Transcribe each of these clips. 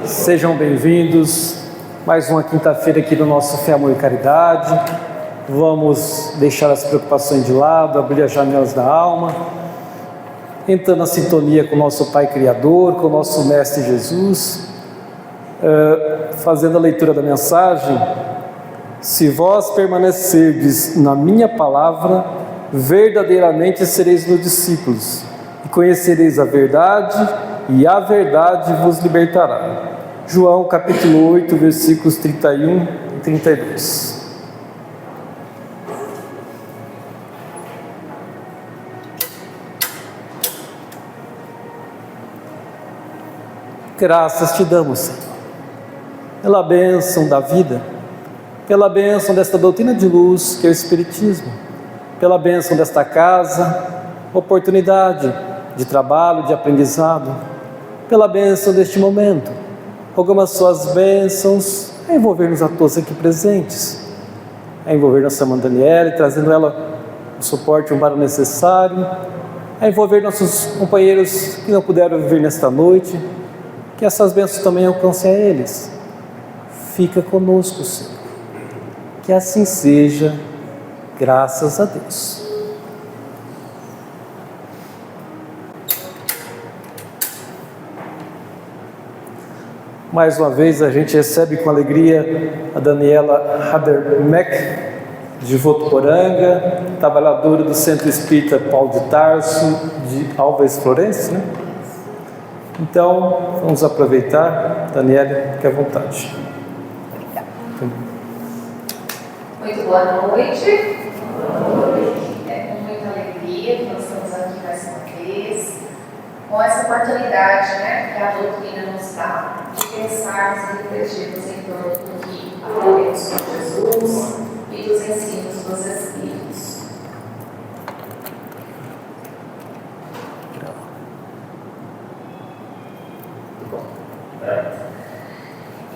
Sejam bem-vindos, mais uma quinta-feira aqui do nosso Fé, Amor e Caridade. Vamos deixar as preocupações de lado, abrir as janelas da alma, entrando na sintonia com o nosso Pai Criador, com o nosso Mestre Jesus, fazendo a leitura da mensagem. Se vós permanecerdes na minha palavra, verdadeiramente sereis meus discípulos, e conhecereis a verdade, e a verdade vos libertará. João capítulo 8, versículos 31 e 32. Graças te damos, Senhor, pela bênção da vida, pela bênção desta doutrina de luz que é o Espiritismo, pela bênção desta casa, oportunidade de trabalho, de aprendizado, pela bênção deste momento. Rogamos as suas bênçãos a envolver-nos a todos aqui presentes, a envolver nossa irmã Daniela, trazendo ela o suporte e o amparo necessário, a envolver nossos companheiros que não puderam viver nesta noite, que essas bênçãos também alcancem a eles. Fica conosco, Senhor, que assim seja, graças a Deus. Mais uma vez a gente recebe com alegria a Daniela Hadermeck, de Votuporanga, trabalhadora do Centro Espírita Paulo de Tarso, de Alves Florence, né? Então, vamos aproveitar. Daniela, fique à vontade. Muito boa noite. É com muita alegria que nós estamos aqui mais uma vez, com essa oportunidade, né, que a doutrina nos dá, de pensarmos e refletirmos em torno do que aprendemos com Jesus e dos ensinos dos Espíritos.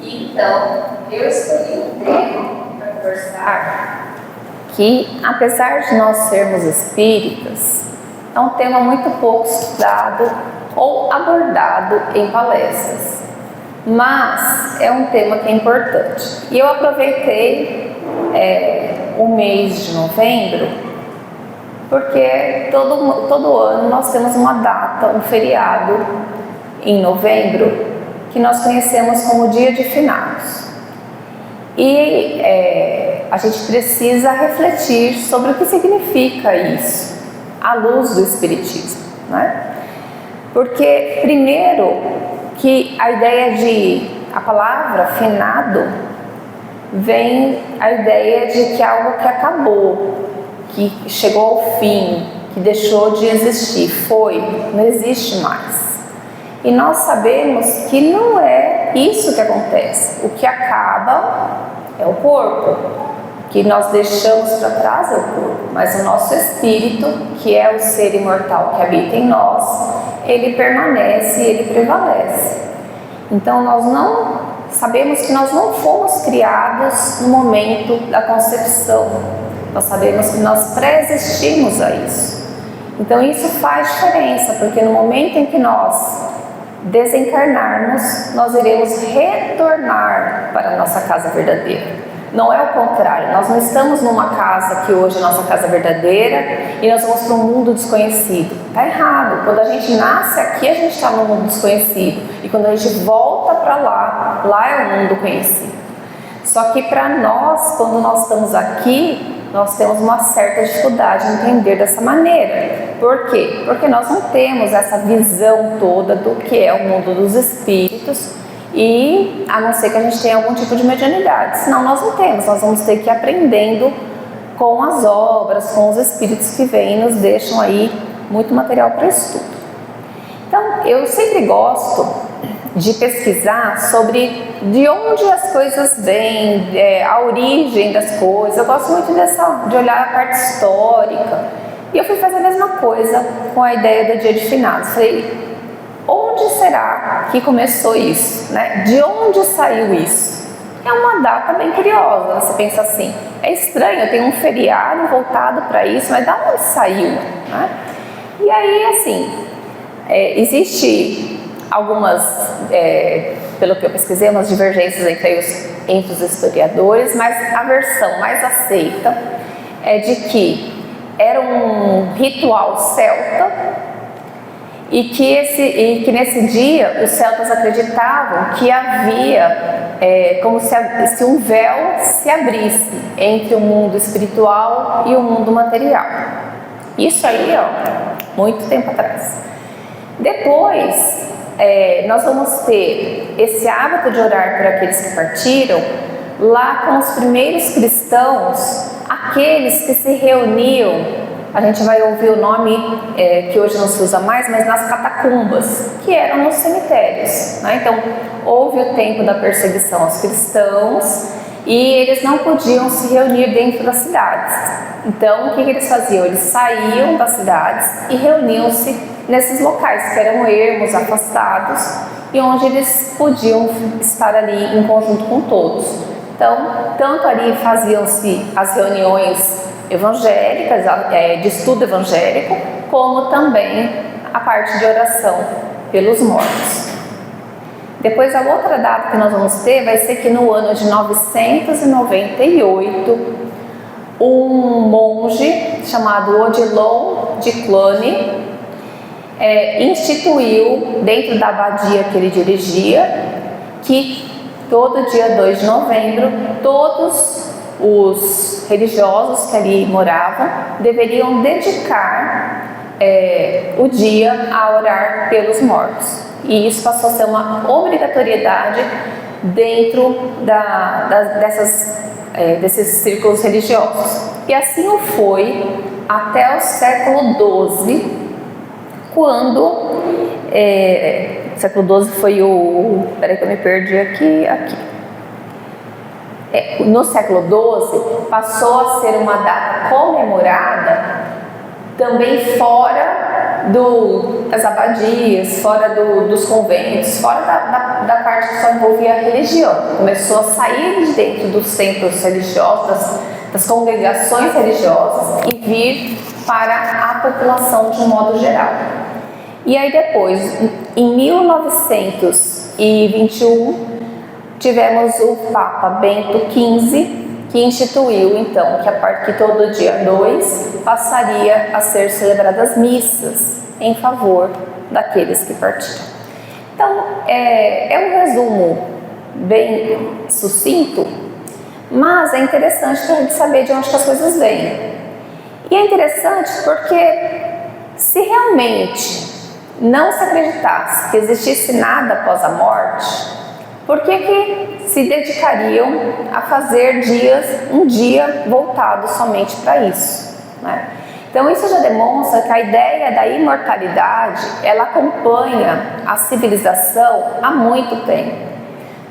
Então, eu escolhi um tema para conversar que, apesar de nós sermos espíritas, é um tema muito pouco estudado ou abordado em palestras, mas é um tema que é importante. E eu aproveitei o mês de novembro, porque todo ano nós temos uma data, um feriado em novembro, que nós conhecemos como Dia de Finados. E a gente precisa refletir sobre o que significa isso, à luz do Espiritismo, né? Porque, primeiro, que a palavra finado, vem a ideia de que algo que acabou, que chegou ao fim, que deixou de existir, não existe mais. E nós sabemos que não é isso que acontece. O que acaba é o corpo, o que nós deixamos para trás é o corpo, mas o nosso espírito, que é o ser imortal que habita em nós, ele permanece e ele prevalece. Então nós não sabemos que nós não fomos criados no momento da concepção, nós sabemos que nós pré-existimos a isso. Então isso faz diferença, porque no momento em que nós desencarnarmos, nós iremos retornar para a nossa casa verdadeira. Não é o contrário, nós não estamos numa casa que hoje é a nossa casa verdadeira e nós vamos para um mundo desconhecido. Está errado. Quando a gente nasce aqui, a gente está no mundo desconhecido, e quando a gente volta para lá é o mundo conhecido. Só que para nós, quando nós estamos aqui, nós temos uma certa dificuldade em entender dessa maneira. Por quê? Porque nós não temos essa visão toda do que é o mundo dos espíritos, e a não ser que a gente tenha algum tipo de mediunidade, senão nós não temos, nós vamos ter que ir aprendendo com as obras, com os espíritos que vêm e nos deixam aí muito material para estudo. Então, eu sempre gosto de pesquisar sobre de onde as coisas vêm, a origem das coisas. Eu gosto muito de olhar a parte histórica, e eu fui fazer a mesma coisa com a ideia do Dia de Finados. Falei, onde será que começou isso, né? De onde saiu isso? É uma data bem curiosa, você pensa assim, é estranho, eu tenho um feriado voltado para isso, mas da onde saiu, né? E aí, assim, existe algumas pelo que eu pesquisei, umas divergências entre os historiadores, mas a versão mais aceita é de que era um ritual celta e que nesse dia os celtas acreditavam que havia como se um véu se abrisse entre o mundo espiritual e o mundo material. Isso aí, muito tempo atrás. Depois, nós vamos ter esse hábito de orar por aqueles que partiram lá com os primeiros cristãos, aqueles que se reuniam. A gente vai ouvir o nome que hoje não se usa mais, mas nas catacumbas, que eram nos cemitérios, né? Então, houve o tempo da perseguição aos cristãos e eles não podiam se reunir dentro das cidades. Então, o que eles faziam? Eles saíam das cidades e reuniam-se nesses locais, que eram ermos, afastados, e onde eles podiam estar ali em conjunto com todos. Então, tanto ali faziam-se as reuniões evangélicas, de estudo evangélico, como também a parte de oração pelos mortos. Depois, a outra data que nós vamos ter vai ser que no ano de 998, um monge chamado Odilon de Cluny instituiu, dentro da abadia que ele dirigia, que todo dia 2 de novembro, todos os religiosos que ali moravam deveriam dedicar o dia a orar pelos mortos. E isso passou a ser uma obrigatoriedade dentro desses círculos religiosos. E assim o foi até o século XII, quando século XII foi peraí que eu me perdi aqui. No século XII passou a ser uma data comemorada também fora das abadias, fora dos conventos, fora da parte que só envolvia a religião. Começou a sair de dentro dos centros religiosos, das congregações religiosas, e vir para a população de um modo geral. E aí depois, em 1921, tivemos o Papa Bento XV, que instituiu então que todo dia 2 passaria a ser celebradas missas em favor daqueles que partiram. Então, é um resumo bem sucinto, mas é interessante para a gente saber de onde que as coisas vêm. E é interessante porque se realmente não se acreditasse que existisse nada após a morte, por que se dedicariam a fazer um dia voltado somente para isso, né? Então isso já demonstra que a ideia da imortalidade, ela acompanha a civilização há muito tempo.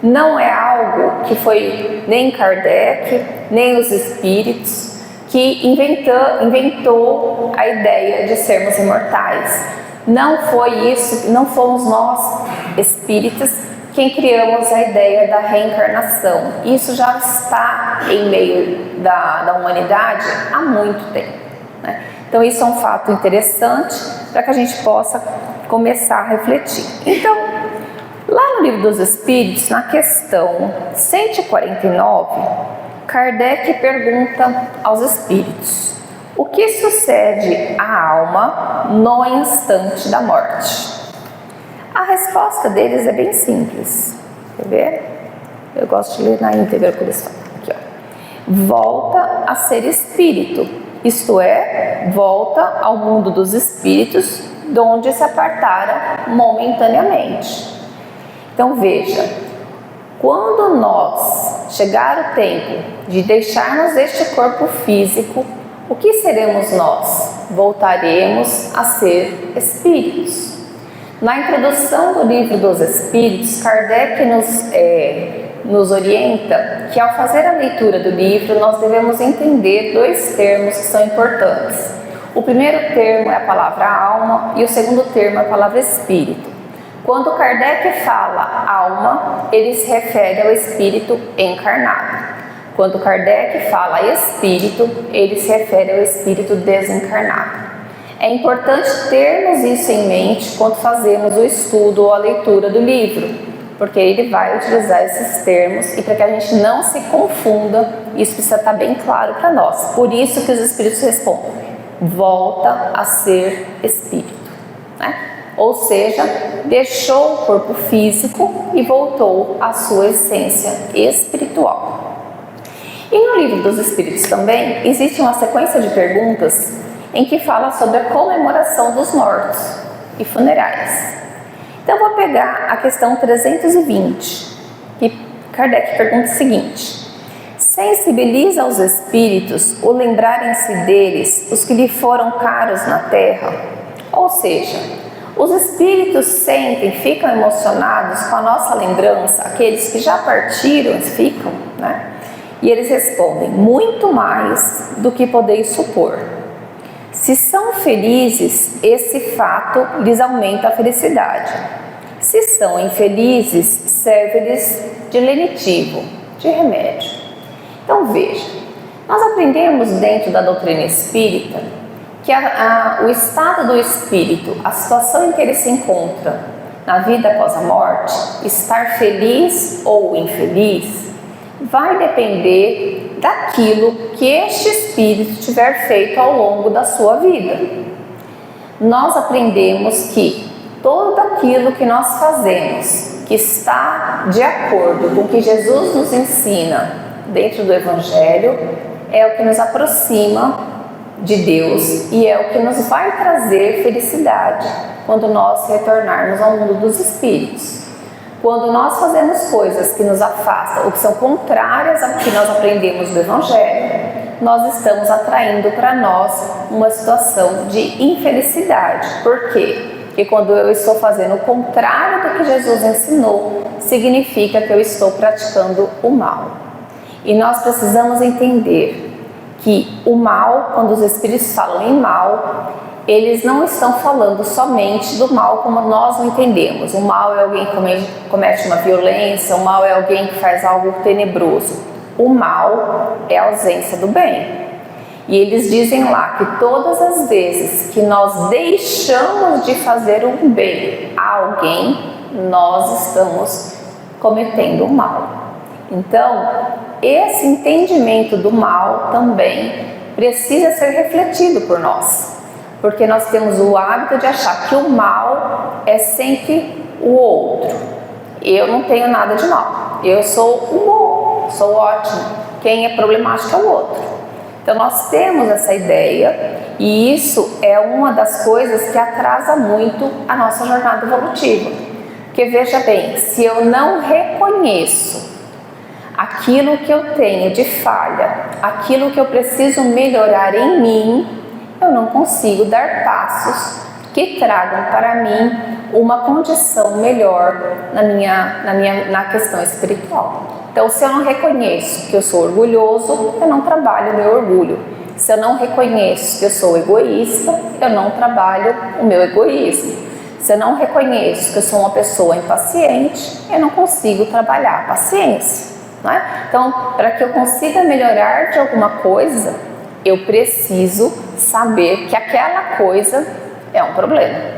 Não é algo que foi nem Kardec, nem os espíritos que inventou a ideia de sermos imortais. Não foi isso, não fomos nós espíritas quem criamos a ideia da reencarnação. Isso já está em meio da humanidade há muito tempo, né? Então isso é um fato interessante para que a gente possa começar a refletir. Então, lá no Livro dos Espíritos, na questão 149, Kardec pergunta aos espíritos: o que sucede à alma no instante da morte? A resposta deles é bem simples. Quer ver? Eu gosto de ler na íntegra o que eles falam. Aqui, ó. Volta a ser espírito, isto é, volta ao mundo dos espíritos, de onde se apartara momentaneamente. Então veja, quando nós chegar o tempo de deixarmos este corpo físico, o que seremos nós? Voltaremos a ser espíritos. Na introdução do Livro dos Espíritos, Kardec nos orienta que ao fazer a leitura do livro nós devemos entender 2 termos que são importantes. O primeiro termo é a palavra alma e o segundo termo é a palavra espírito. Quando Kardec fala alma, ele se refere ao espírito encarnado. Quando Kardec fala espírito, ele se refere ao espírito desencarnado. É importante termos isso em mente quando fazemos o estudo ou a leitura do livro, porque ele vai utilizar esses termos e para que a gente não se confunda, isso precisa estar bem claro para nós. Por isso que os espíritos respondem: volta a ser espírito, né? Ou seja, deixou o corpo físico e voltou à sua essência espiritual. E no livro dos Espíritos também existe uma sequência de perguntas em que fala sobre a comemoração dos mortos e funerais. Então, eu vou pegar a questão 320, que Kardec pergunta o seguinte: sensibiliza os espíritos o lembrarem-se deles os que lhe foram caros na terra? Ou seja, os espíritos sentem, ficam emocionados com a nossa lembrança, aqueles que já partiram ficam, né? E eles respondem: muito mais do que podeis supor. Se são felizes, esse fato lhes aumenta a felicidade. Se são infelizes, serve-lhes de lenitivo, de remédio. Então veja, nós aprendemos dentro da doutrina espírita que o estado do espírito, a situação em que ele se encontra na vida após a morte, estar feliz ou infeliz, vai depender daquilo que este espírito tiver feito ao longo da sua vida. Nós aprendemos que tudo aquilo que nós fazemos, que está de acordo com o que Jesus nos ensina dentro do Evangelho, é o que nos aproxima de Deus e é o que nos vai trazer felicidade quando nós retornarmos ao mundo dos espíritos. Quando nós fazemos coisas que nos afastam ou que são contrárias ao que nós aprendemos do Evangelho, nós estamos atraindo para nós uma situação de infelicidade. Por quê? Porque quando eu estou fazendo o contrário do que Jesus ensinou, significa que eu estou praticando o mal. E nós precisamos entender que o mal, quando os espíritos falam em mal, eles não estão falando somente do mal como nós o entendemos. O mal é alguém que comete uma violência, o mal é alguém que faz algo tenebroso. O mal é a ausência do bem. E eles dizem lá que todas as vezes que nós deixamos de fazer um bem a alguém, nós estamos cometendo o mal. Então, esse entendimento do mal também precisa ser refletido por nós. Porque nós temos o hábito de achar que o mal é sempre o outro. Eu não tenho nada de mal. Eu sou o bom, sou ótimo. Quem é problemático é o outro. Então nós temos essa ideia e isso é uma das coisas que atrasa muito a nossa jornada evolutiva. Porque veja bem, se eu não reconheço aquilo que eu tenho de falha, aquilo que eu preciso melhorar em mim, eu não consigo dar passos que tragam para mim uma condição melhor na questão espiritual. Então, se eu não reconheço que eu sou orgulhoso, eu não trabalho o meu orgulho. Se eu não reconheço que eu sou egoísta, eu não trabalho o meu egoísmo. Se eu não reconheço que eu sou uma pessoa impaciente, eu não consigo trabalhar a paciência, não é? Então, para que eu consiga melhorar de alguma coisa, eu preciso saber que aquela coisa é um problema.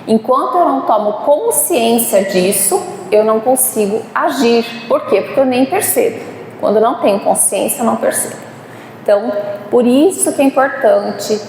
Enquanto eu não tomo consciência disso, eu não consigo agir. Por quê? Porque eu nem percebo. Quando eu não tenho consciência, eu não percebo. Então, por isso que é importante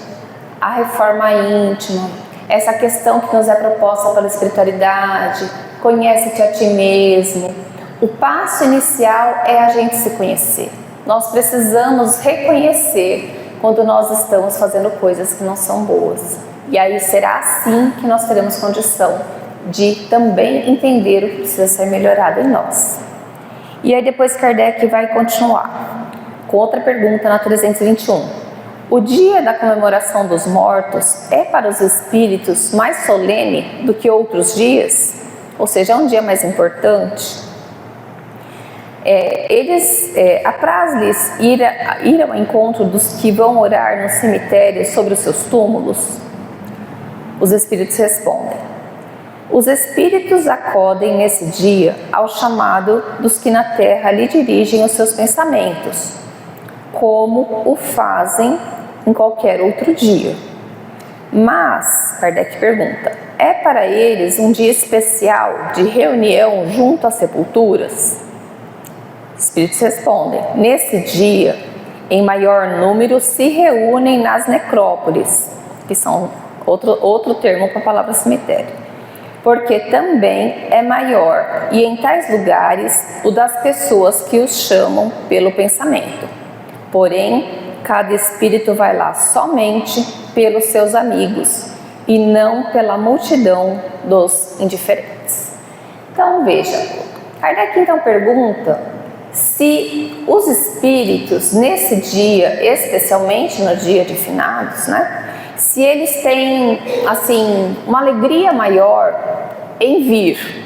a reforma íntima, essa questão que nos é proposta pela espiritualidade, conhece-te a ti mesmo. O passo inicial é a gente se conhecer. Nós precisamos reconhecer quando nós estamos fazendo coisas que não são boas. E aí será assim que nós teremos condição de também entender o que precisa ser melhorado em nós. E aí depois Kardec vai continuar com outra pergunta na 321. O dia da comemoração dos mortos é para os espíritos mais solene do que outros dias? Ou seja, é um dia mais importante? Apraz-lhes ir ao encontro dos que vão orar no cemitério sobre os seus túmulos? Os espíritos respondem: os espíritos acodem nesse dia ao chamado dos que na terra lhe dirigem os seus pensamentos, como o fazem em qualquer outro dia. Mas, Kardec pergunta, é para eles um dia especial de reunião junto às sepulturas? Os espíritos respondem, nesse dia, em maior número se reúnem nas necrópolis, que são outro termo para a palavra cemitério, porque também é maior, e em tais lugares o das pessoas que os chamam pelo pensamento. Porém, cada espírito vai lá somente pelos seus amigos e não pela multidão dos indiferentes. Então veja, Kardec então pergunta se os espíritos nesse dia, especialmente no dia de finados, se eles têm assim uma alegria maior em vir.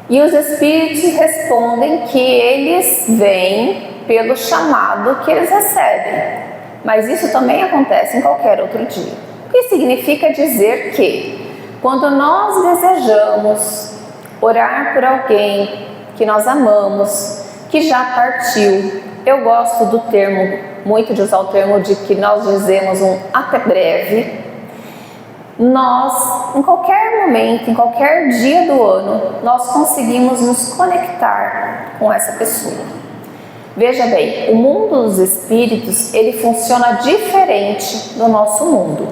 E os espíritos respondem que eles vêm pelo chamado que eles recebem, mas isso também acontece em qualquer outro dia. O que significa dizer que quando nós desejamos orar por alguém que nós amamos, que já partiu, eu gosto do termo, muito de usar o termo de que nós dizemos um até breve, nós, em qualquer momento, em qualquer dia do ano, nós conseguimos nos conectar com essa pessoa. Veja bem, o mundo dos espíritos, ele funciona diferente do nosso mundo.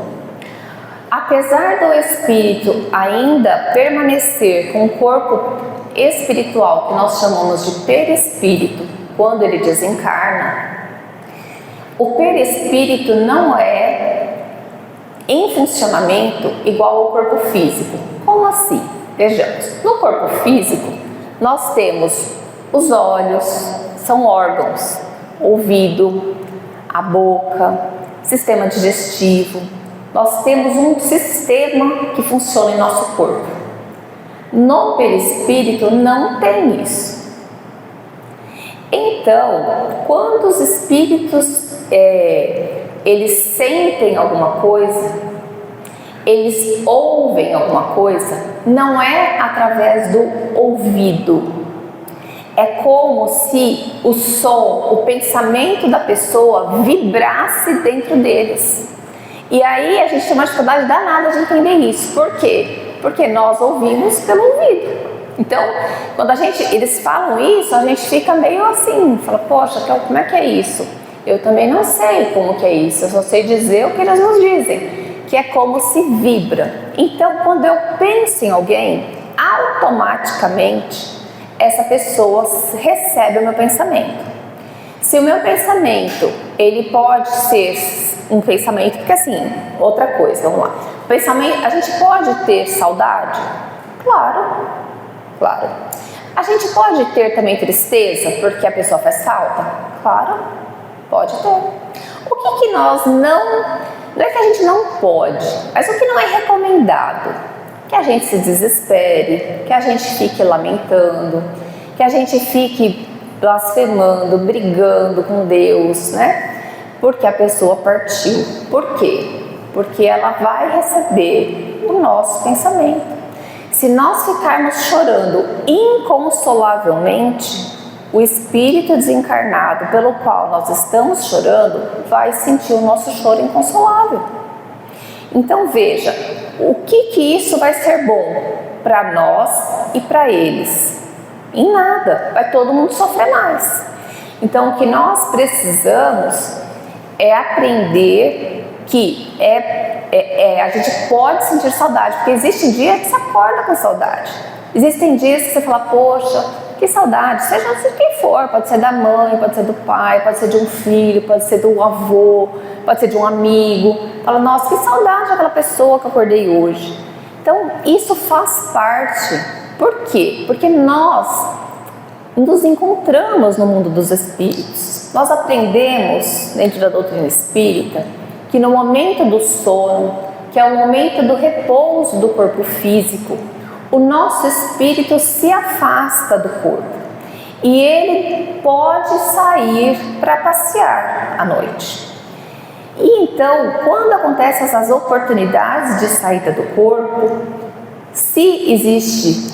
Apesar do espírito ainda permanecer com o corpo espiritual, que nós chamamos de perispírito, quando ele desencarna, o perispírito não é em funcionamento igual ao corpo físico. Como assim? Vejamos, no corpo físico, nós temos os olhos, são órgãos, ouvido, a boca, sistema digestivo. Nós temos um sistema que funciona em nosso corpo. No perispírito não tem isso. Então, quando os espíritos eles sentem alguma coisa, eles ouvem alguma coisa, não é através do ouvido. É como se o som, o pensamento da pessoa vibrasse dentro deles. E aí a gente tem uma dificuldade danada de entender isso. Por quê? Porque nós ouvimos pelo ouvido. Então, quando eles falam isso, a gente fica meio assim, fala, poxa, como é que é isso? Eu também não sei como que é isso, eu só sei dizer o que eles nos dizem, que é como se vibra. Então, quando eu penso em alguém, automaticamente essa pessoa recebe o meu pensamento. Se o meu pensamento, ele pode ser um pensamento, porque assim, outra coisa, vamos lá. Pensamento, a gente pode ter saudade? Claro. A gente pode ter também tristeza porque a pessoa faz falta? Claro, pode ter. O que nós não é que a gente não pode, mas o que não é recomendado? Que a gente se desespere, que a gente fique lamentando, que a gente fique blasfemando, brigando com Deus, porque a pessoa partiu. Por quê? Porque ela vai receber o nosso pensamento. Se nós ficarmos chorando inconsolavelmente, o espírito desencarnado pelo qual nós estamos chorando vai sentir o nosso choro inconsolável. Então veja, o que isso vai ser bom para nós e para eles? Em nada, vai todo mundo sofrer mais. Então o que nós precisamos é aprender que a gente pode sentir saudade, porque existem dias que você acorda com saudade. Existem dias que você fala, poxa, que saudade, seja de quem for, pode ser da mãe, pode ser do pai, pode ser de um filho, pode ser do avô, pode ser de um amigo. Fala, nossa, que saudade daquela pessoa que eu acordei hoje. Então, isso faz parte. Por quê? Porque nós nos encontramos no mundo dos espíritos. Nós aprendemos, dentro da doutrina espírita, que no momento do sono, que é o momento do repouso do corpo físico, o nosso espírito se afasta do corpo e ele pode sair para passear à noite. E então, quando acontecem essas oportunidades de saída do corpo, se existe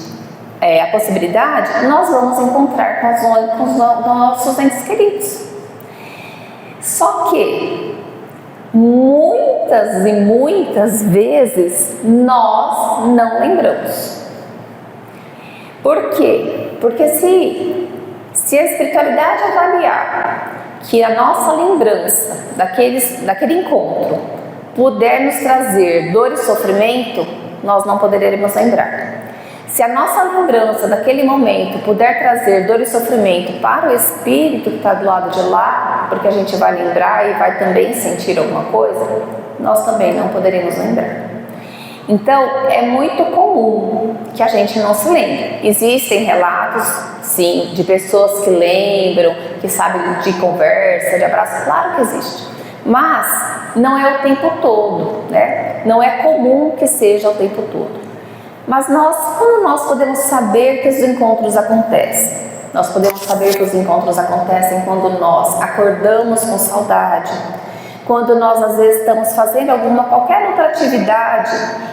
a possibilidade, nós vamos encontrar com os nossos entes queridos. Só que muitas e muitas vezes nós não lembramos. Por quê? Porque se a espiritualidade avaliar que a nossa lembrança daquele encontro puder nos trazer dor e sofrimento, nós não poderemos lembrar. Se a nossa lembrança daquele momento puder trazer dor e sofrimento para o espírito que está do lado de lá, porque a gente vai lembrar e vai também sentir alguma coisa, nós também não poderemos lembrar. Então, é muito comum que a gente não se lembre. Existem relatos, sim, de pessoas que lembram, que sabem de conversa, de abraço, claro que existe. Mas não é o tempo todo, né? Não é comum que seja o tempo todo. Mas quando nós podemos saber que os encontros acontecem? Nós podemos saber que os encontros acontecem quando nós acordamos com saudade, quando nós às vezes estamos fazendo qualquer outra atividade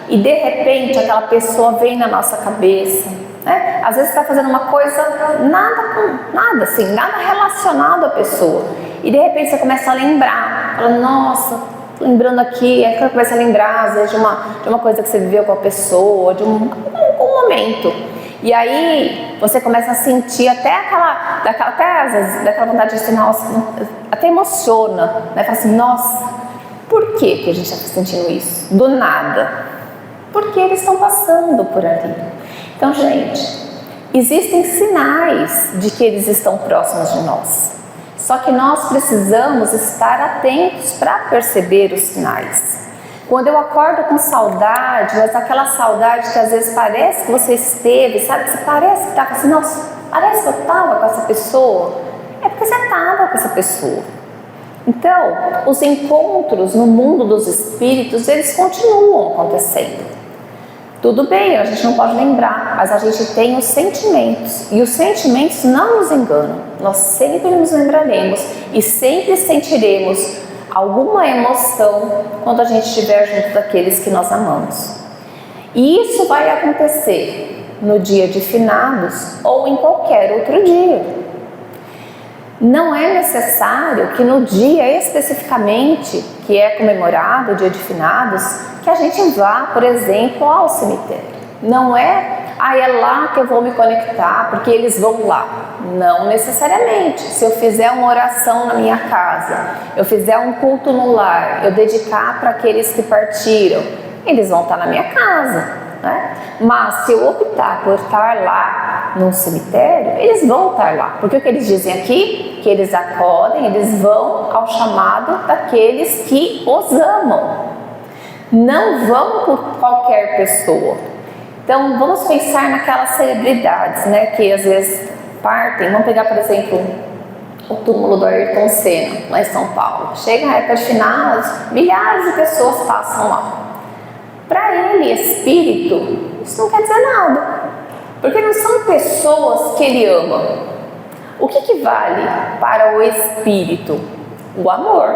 e de repente aquela pessoa vem na nossa cabeça, né? Às vezes está fazendo uma coisa nada relacionado à pessoa e de repente você começa a lembrar, fala, nossa, lembrando aqui, aí você começa a lembrar às vezes de uma coisa que você viveu com a pessoa, de um momento. E aí você começa a sentir até daquela vontade de assim, nossa, até emociona, né? Fala assim, nossa, por que a gente está sentindo isso? Do nada. Porque eles estão passando por ali. Então, gente, existem sinais de que eles estão próximos de nós. Só que nós precisamos estar atentos para perceber os sinais. Quando eu acordo com saudade, mas aquela saudade que às vezes parece que você esteve, sabe? Você parece que estava assim, nossa, parece que eu estava com essa pessoa. É porque você estava com essa pessoa. Então, os encontros no mundo dos espíritos, eles continuam acontecendo. Tudo bem, a gente não pode lembrar, mas a gente tem os sentimentos. E os sentimentos não nos enganam. Nós sempre nos lembraremos e sempre sentiremos alguma emoção quando a gente estiver junto daqueles que nós amamos. E isso vai acontecer no dia de finados ou em qualquer outro dia. Não é necessário que no dia especificamente que é comemorado, o dia de finados, que a gente vá, por exemplo, ao cemitério. Não é, é lá que eu vou me conectar, porque eles vão lá. Não necessariamente. Se eu fizer uma oração na minha casa, eu fizer um culto no lar, eu dedicar para aqueles que partiram, eles vão estar na minha casa, né? Mas se eu optar por estar lá no cemitério, eles vão estar lá. Porque o que eles dizem aqui? Que eles acodem, eles vão ao chamado daqueles que os amam. Não vão por qualquer pessoa. Então, vamos pensar naquelas celebridades, né, que às vezes partem. Vamos pegar, por exemplo, o túmulo do Ayrton Senna, lá em São Paulo. Chega a época de finados, milhares de pessoas passam lá. Para ele, espírito, isso não quer dizer nada. Porque não são pessoas que ele ama. O que vale para o espírito? O amor.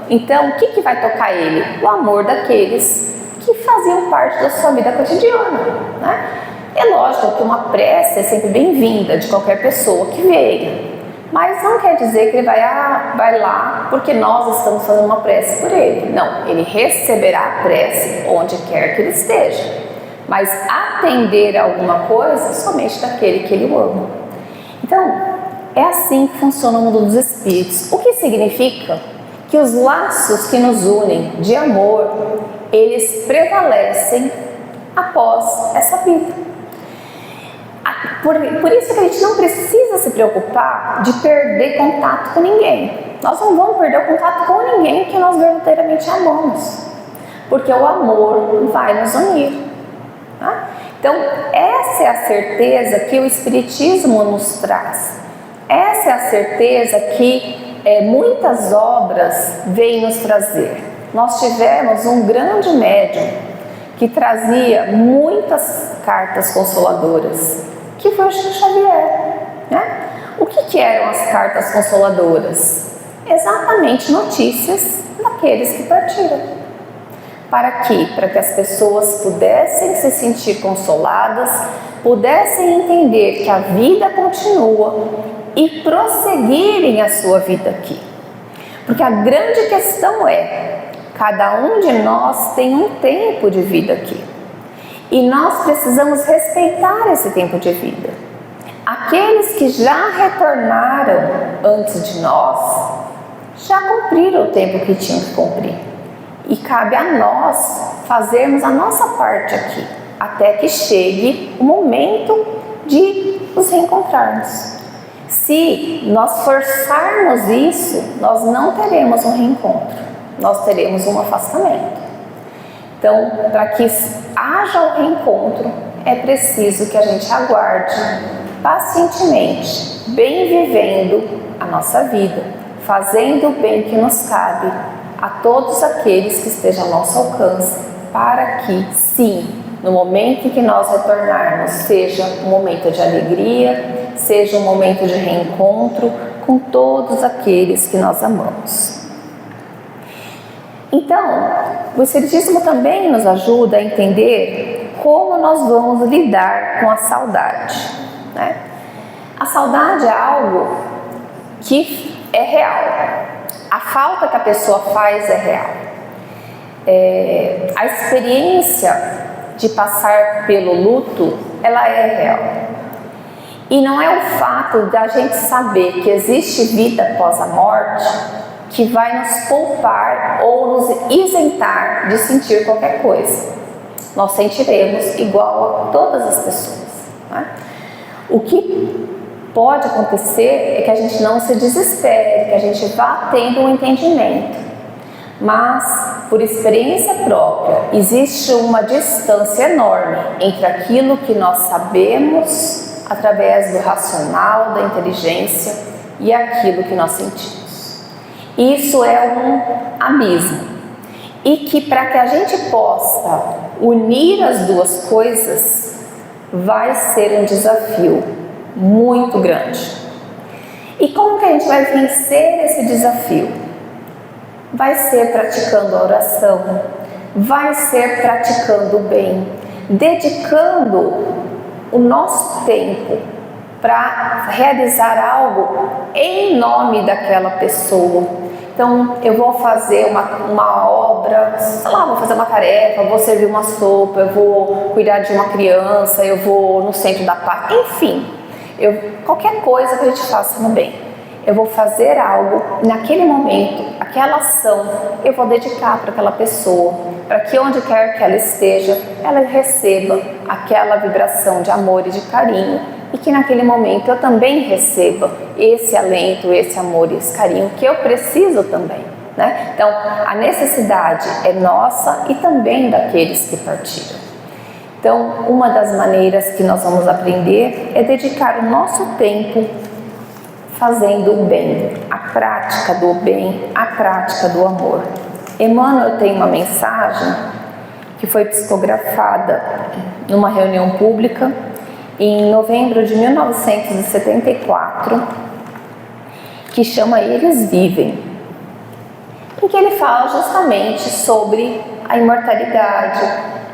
Então, o que vai tocar ele? O amor daqueles que faziam parte da sua vida cotidiana, né? É lógico que uma prece é sempre bem-vinda de qualquer pessoa que venha, mas não quer dizer que ele vai lá porque nós estamos fazendo uma prece por ele. Não, ele receberá a prece onde quer que ele esteja, mas atender a alguma coisa somente daquele que ele ama. Então, é assim que funciona o mundo dos espíritos, o que significa que os laços que nos unem de amor, eles prevalecem após essa vida. Por isso que a gente não precisa se preocupar de perder contato com ninguém. Nós não vamos perder o contato com ninguém que nós verdadeiramente amamos, porque o amor vai nos unir, tá? Então, essa é a certeza que o Espiritismo nos traz. Essa é a certeza que muitas obras vêm nos trazer. Nós tivemos um grande médium que trazia muitas cartas consoladoras, que foi o Chico Xavier, né? O que eram as cartas consoladoras? Exatamente notícias daqueles que partiram. Para quê? Para que as pessoas pudessem se sentir consoladas, pudessem entender que a vida continua e prosseguirem a sua vida aqui. Porque a grande questão é, Cada um de nós tem um tempo de vida aqui. E nós precisamos respeitar esse tempo de vida. Aqueles que já retornaram antes de nós, já cumpriram o tempo que tinham que cumprir. E cabe a nós fazermos a nossa parte aqui, até que chegue o momento de nos reencontrarmos. Se nós forçarmos isso, nós não teremos um reencontro, nós teremos um afastamento. Então, para que haja o reencontro, é preciso que a gente aguarde pacientemente, bem vivendo a nossa vida, fazendo o bem que nos cabe a todos aqueles que estejam ao nosso alcance, para que, sim, no momento em que nós retornarmos, seja um momento de alegria, seja um momento de reencontro com todos aqueles que nós amamos. Então, o Espiritismo também nos ajuda a entender como nós vamos lidar com a saudade, né? A saudade é algo que é real. A falta que a pessoa faz é real. A experiência de passar pelo luto, ela é real. E não é o fato da gente saber que existe vida após a morte que vai nos poupar ou nos isentar de sentir qualquer coisa. Nós sentiremos igual a todas as pessoas, né? O que pode acontecer é que a gente não se desespere, que a gente vá tendo um entendimento. Mas, por experiência própria, existe uma distância enorme entre aquilo que nós sabemos através do racional, da inteligência, e aquilo que nós sentimos. Isso é um abismo. E que para que a gente possa unir as duas coisas, vai ser um desafio muito grande. E como que a gente vai vencer esse desafio? Vai ser praticando a oração, vai ser praticando o bem, dedicando o nosso tempo para realizar algo em nome daquela pessoa. Então, eu vou fazer uma obra, sei lá, vou fazer uma tarefa, vou servir uma sopa, eu vou cuidar de uma criança, eu vou no centro da paz, enfim, qualquer coisa que a gente faça no bem. Eu vou fazer algo naquele momento, aquela ação, eu vou dedicar para aquela pessoa, para que onde quer que ela esteja, ela receba aquela vibração de amor e de carinho, e que naquele momento eu também receba esse alento, esse amor e esse carinho que eu preciso também, né? Então, a necessidade é nossa e também daqueles que partiram. Então, uma das maneiras que nós vamos aprender é dedicar o nosso tempo fazendo o bem, a prática do bem, a prática do amor. Emmanuel tem uma mensagem que foi psicografada numa reunião pública em novembro de 1974, que chama Eles Vivem, em que ele fala justamente sobre a imortalidade,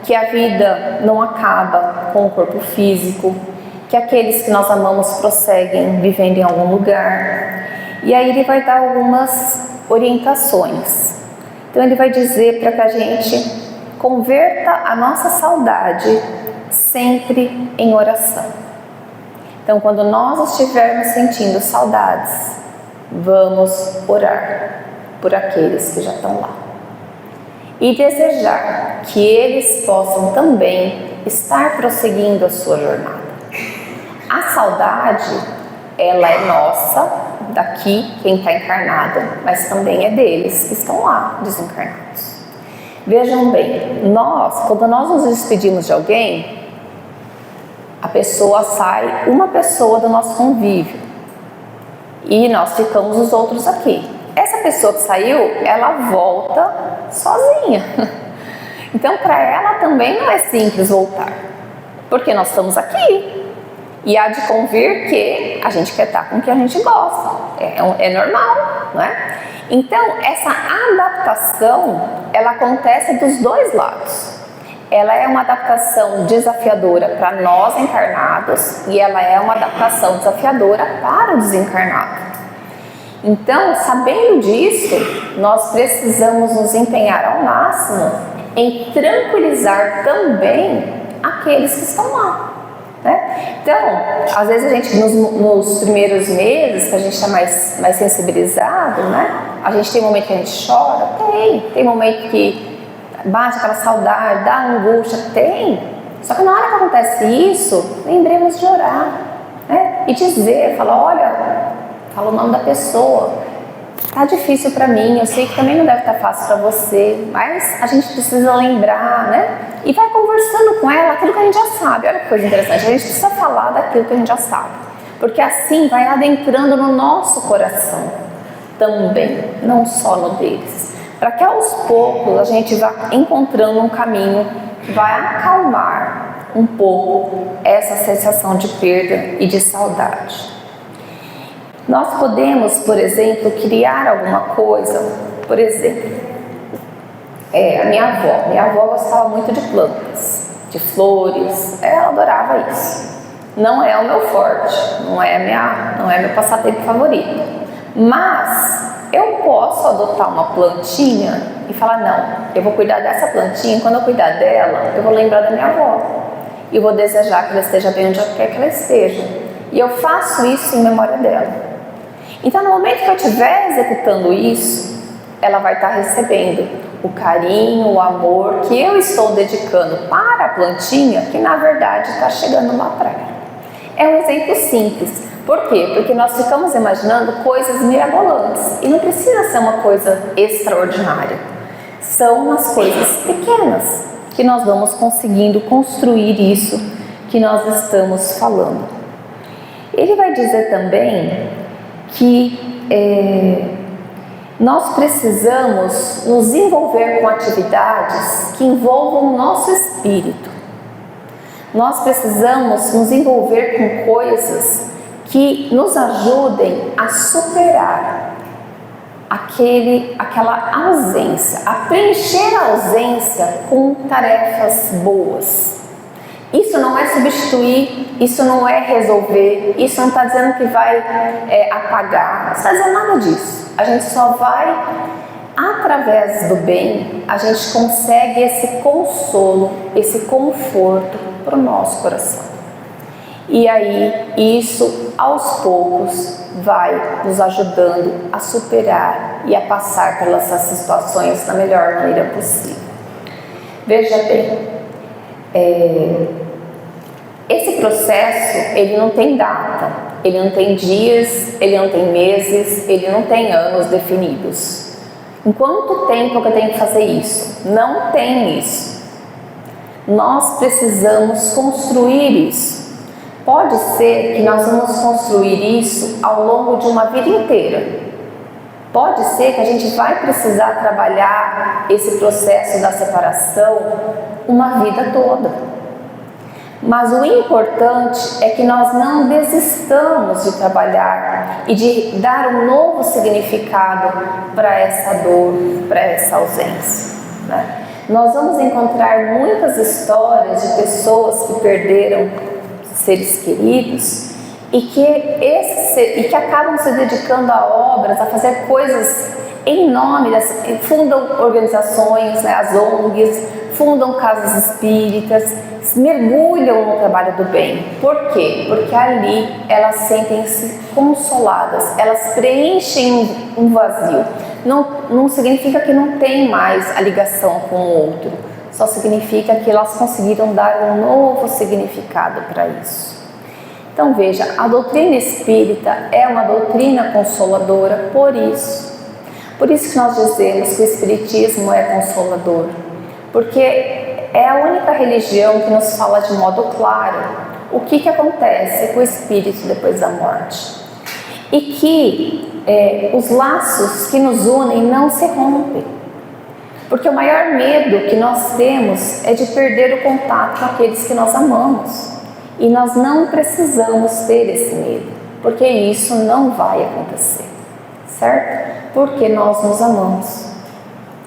que a vida não acaba com o corpo físico, que aqueles que nós amamos prosseguem vivendo em algum lugar. E aí ele vai dar algumas orientações. Então ele vai dizer para que a gente converta a nossa saudade sempre em oração. Então, quando nós estivermos sentindo saudades, vamos orar por aqueles que já estão lá. E desejar que eles possam também estar prosseguindo a sua jornada. A saudade, ela é nossa, daqui, quem está encarnado, mas também é deles que estão lá, desencarnados. Vejam bem, quando nós nos despedimos de alguém, a pessoa sai, uma pessoa do nosso convívio, e nós ficamos os outros aqui. Essa pessoa que saiu, ela volta sozinha. Então, para ela também não é simples voltar, porque nós estamos aqui. E há de convir que a gente quer estar com o que a gente gosta. É normal, não é? Então, essa adaptação, ela acontece dos dois lados. Ela é uma adaptação desafiadora para nós encarnados e ela é uma adaptação desafiadora para o desencarnado. Então, sabendo disso, nós precisamos nos empenhar ao máximo em tranquilizar também aqueles que estão lá, né? Então, às vezes a gente, nos primeiros meses, que a gente está mais sensibilizado, né? A gente tem momento que a gente chora? Tem momento que bate aquela saudade, dá angústia? Tem. Só que na hora que acontece isso, lembremos de orar, né? E dizer, fala o nome da pessoa. Tá difícil para mim, eu sei que também não deve estar fácil para você, mas a gente precisa lembrar, né? E vai conversando com ela aquilo que a gente já sabe. Olha que coisa interessante, a gente precisa falar daquilo que a gente já sabe, porque assim vai adentrando no nosso coração também, não só no deles, para que aos poucos a gente vá encontrando um caminho que vai acalmar um pouco essa sensação de perda e de saudade. Nós podemos, por exemplo, criar alguma coisa, por exemplo, a minha avó gostava muito de plantas, de flores, ela adorava isso. Não é o meu forte, não é meu passatempo favorito, mas eu posso adotar uma plantinha e falar, não, eu vou cuidar dessa plantinha, quando eu cuidar dela, eu vou lembrar da minha avó, e vou desejar que ela esteja bem onde quer que ela esteja, e eu faço isso em memória dela. Então, no momento que eu estiver executando isso, ela vai estar recebendo o carinho, o amor que eu estou dedicando para a plantinha, que na verdade está chegando lá para ela. É um exemplo simples. Por quê? Porque nós ficamos imaginando coisas mirabolantes e não precisa ser uma coisa extraordinária. São as coisas pequenas que nós vamos conseguindo construir isso que nós estamos falando. Ele vai dizer também que nós precisamos nos envolver com atividades que envolvam o nosso espírito. Nós precisamos nos envolver com coisas que nos ajudem a superar aquela ausência, a preencher a ausência com tarefas boas. Isso não é substituir, isso não é resolver, isso não está dizendo que vai apagar, não está dizendo nada disso. A gente só vai, através do bem, a gente consegue esse consolo, esse conforto para o nosso coração. E aí, isso aos poucos vai nos ajudando a superar e a passar pelas situações da melhor maneira possível. Veja bem, esse processo, ele não tem data, ele não tem dias, ele não tem meses, ele não tem anos definidos. Em quanto tempo que eu tenho que fazer isso? Não tem isso. Nós precisamos construir isso. Pode ser que nós vamos construir isso ao longo de uma vida inteira. Pode ser que a gente vai precisar trabalhar esse processo da separação uma vida toda. Mas o importante é que nós não desistamos de trabalhar e de dar um novo significado para essa dor, para essa ausência, né? Nós vamos encontrar muitas histórias de pessoas que perderam seres queridos e que acabam se dedicando a obras, a fazer coisas em nome fundam organizações, né, as ONGs, fundam casas espíritas, mergulham no trabalho do bem. Por quê? Porque ali elas sentem-se consoladas, elas preenchem um vazio. Não significa que não tem mais a ligação com o outro, só significa que elas conseguiram dar um novo significado para isso. Então veja, a doutrina espírita é uma doutrina consoladora por isso que nós dizemos que o espiritismo é consolador, porque é a única religião que nos fala de modo claro o que acontece com o espírito depois da morte e que os laços que nos unem não se rompem, porque o maior medo que nós temos é de perder o contato com aqueles que nós amamos, e nós não precisamos ter esse medo, porque isso não vai acontecer, certo? Porque nós nos amamos.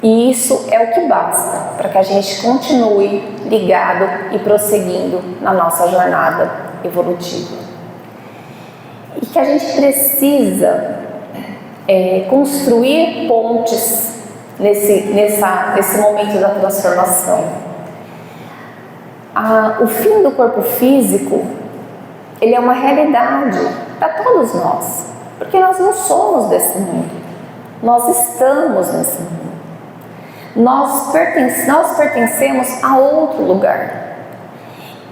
E isso é o que basta para que a gente continue ligado e prosseguindo na nossa jornada evolutiva. E que a gente precisa construir pontes nesse momento da transformação. O fim do corpo físico, ele é uma realidade para todos nós, porque nós não somos desse mundo, nós estamos nesse mundo. Nós pertencemos a outro lugar.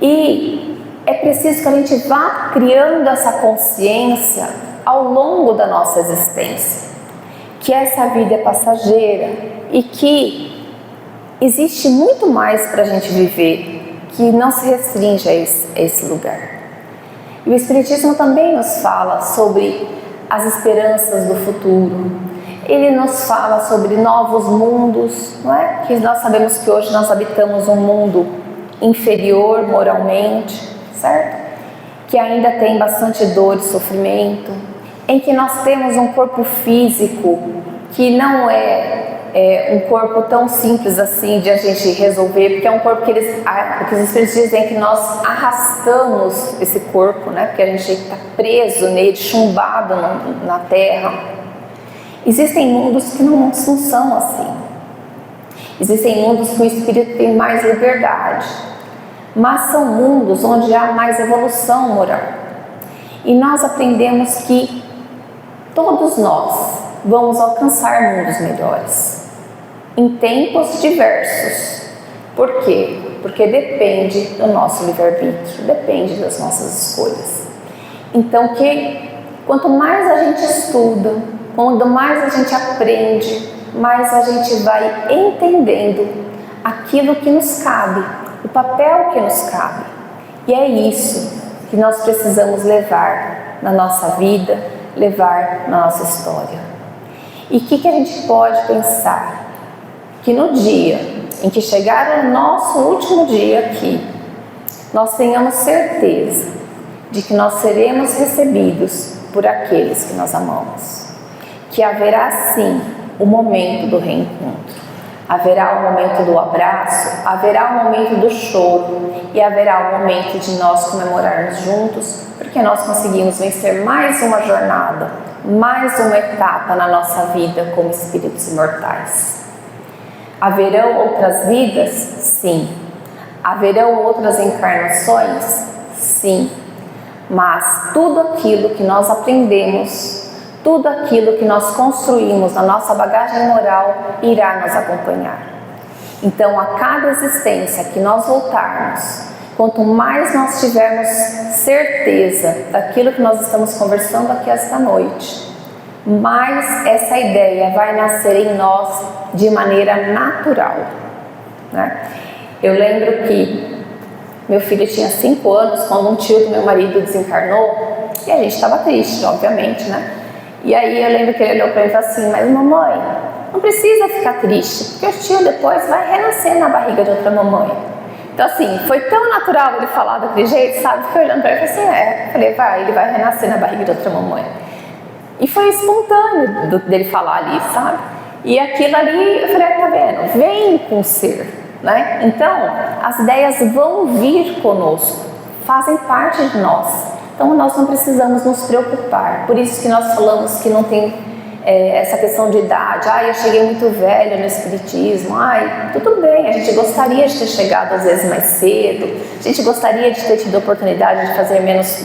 E é preciso que a gente vá criando essa consciência ao longo da nossa existência, que essa vida é passageira e que existe muito mais para a gente viver, que não se restringe a esse lugar. E o Espiritismo também nos fala sobre as esperanças do futuro. Ele nos fala sobre novos mundos, não é? Que nós sabemos que hoje nós habitamos um mundo inferior moralmente, certo? Que ainda tem bastante dor e sofrimento, em que nós temos um corpo físico que não é um corpo tão simples assim de a gente resolver, porque é um corpo que o que os Espíritos dizem é que nós arrastamos esse corpo, né? Porque a gente está preso nele, chumbado na terra. Existem mundos que não são assim. Existem mundos que o espírito tem mais liberdade, mas são mundos onde há mais evolução moral. E nós aprendemos que todos nós vamos alcançar mundos melhores, em tempos diversos. Por quê? Porque depende do nosso livre-arbítrio, depende das nossas escolhas. Então, quanto mais a gente estuda, quanto mais a gente aprende, mais a gente vai entendendo aquilo que nos cabe, o papel que nos cabe. E é isso que nós precisamos levar na nossa vida, levar na nossa história. E o que a gente pode pensar? Que no dia em que chegar o nosso último dia aqui, nós tenhamos certeza de que nós seremos recebidos por aqueles que nós amamos. Que haverá sim o momento do reencontro, haverá o momento do abraço, haverá o momento do choro e haverá o momento de nós comemorarmos juntos, porque nós conseguimos vencer mais uma jornada, mais uma etapa na nossa vida como espíritos imortais. Haverão outras vidas? Sim. Haverão outras encarnações? Sim. Mas tudo aquilo que nós aprendemos, tudo aquilo que nós construímos na nossa bagagem moral irá nos acompanhar. Então, a cada existência que nós voltarmos, quanto mais nós tivermos certeza daquilo que nós estamos conversando aqui esta noite, mais essa ideia vai nascer em nós de maneira natural, né? Eu lembro que meu filho tinha 5 anos quando um tio do meu marido desencarnou e a gente estava triste, obviamente, né? E aí eu lembro que ele olhou para mim e falou assim: mas mamãe, não precisa ficar triste, porque o tio depois vai renascer na barriga de outra mamãe. Então assim, foi tão natural ele falar daquele jeito, sabe? Fiquei olhando para ele e falei assim: falei, ele vai renascer na barriga de outra mamãe. E foi espontâneo dele falar ali, sabe? E aquilo ali, eu falei: tá vendo? Vem com o ser, né? Então, as ideias vão vir conosco, fazem parte de nós. Então nós não precisamos nos preocupar. Por isso que nós falamos que não tem essa questão de idade. Eu cheguei muito velho no espiritismo. Tudo bem, a gente gostaria de ter chegado às vezes mais cedo. A gente gostaria de ter tido a oportunidade de fazer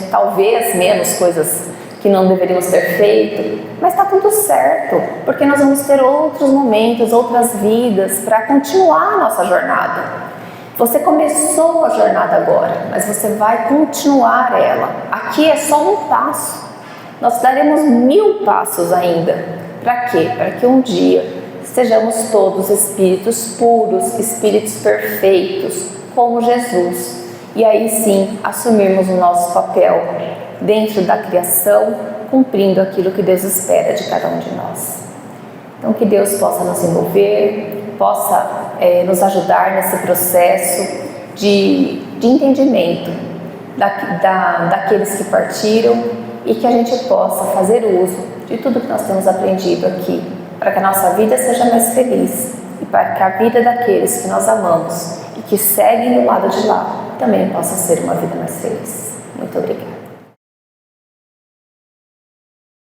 talvez menos coisas que não deveríamos ter feito. Mas está tudo certo, porque nós vamos ter outros momentos, outras vidas para continuar a nossa jornada. Você começou a jornada agora, mas você vai continuar ela. Aqui é só um passo. Nós daremos 1000 passos ainda. Para quê? Para que um dia sejamos todos espíritos puros, espíritos perfeitos, como Jesus. E aí sim, assumirmos o nosso papel dentro da criação, cumprindo aquilo que Deus espera de cada um de nós. Então que Deus possa nos envolver, possa nos ajudar nesse processo de entendimento daqueles que partiram e que a gente possa fazer uso de tudo que nós temos aprendido aqui, para que a nossa vida seja mais feliz e para que a vida daqueles que nós amamos e que seguem do lado de lá também possa ser uma vida mais feliz. Muito obrigada.